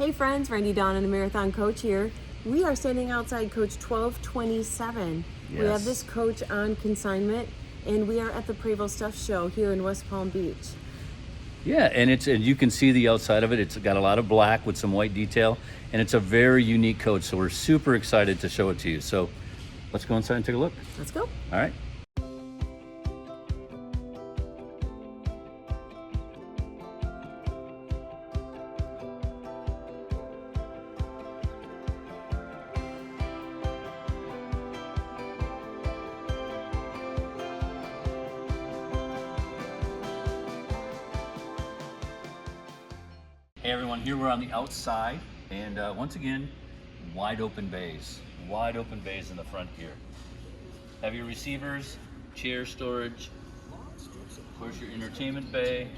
Hey friends, Randy Dawn and the Marathon Coach here. We are standing outside Coach 1227. We have Yes. this coach on consignment, and we are at the Prevost Stuff Show here in West Palm Beach. Yeah, and you can see the outside of it. It's got a lot of black with some white detail, and it's a very unique coach. So we're super excited to show it to you. So let's go inside and take a look. Let's go. All right. Hey everyone, here we're on the outside, and once again, wide open bays in the front here. Have your receivers, chair storage, of course your entertainment bay,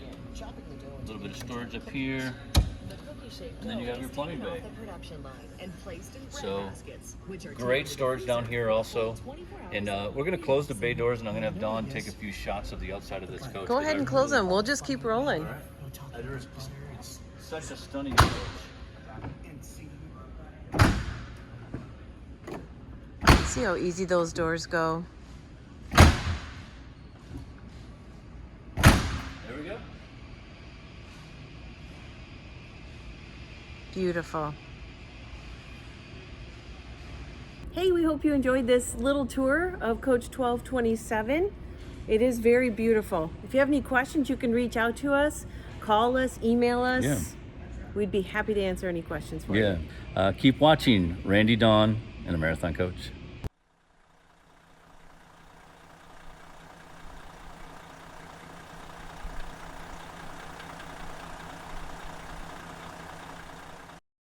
a little bit of storage up here, and then you have your plumbing bay. So great storage down here also, and we're going to close the bay doors, and I'm going to have Dawn take a few shots of the outside of this coach. Go ahead and close them. We'll just keep rolling. It's such a stunning coach. See how easy those doors go. There we go. Beautiful. Hey, we hope you enjoyed this little tour of Coach 1227. It is very beautiful. If you have any questions, you can reach out to us, call us, email us. Yeah. We'd be happy to answer any questions for you. Yeah. Keep watching Randy Dawn and the Marathon Coach.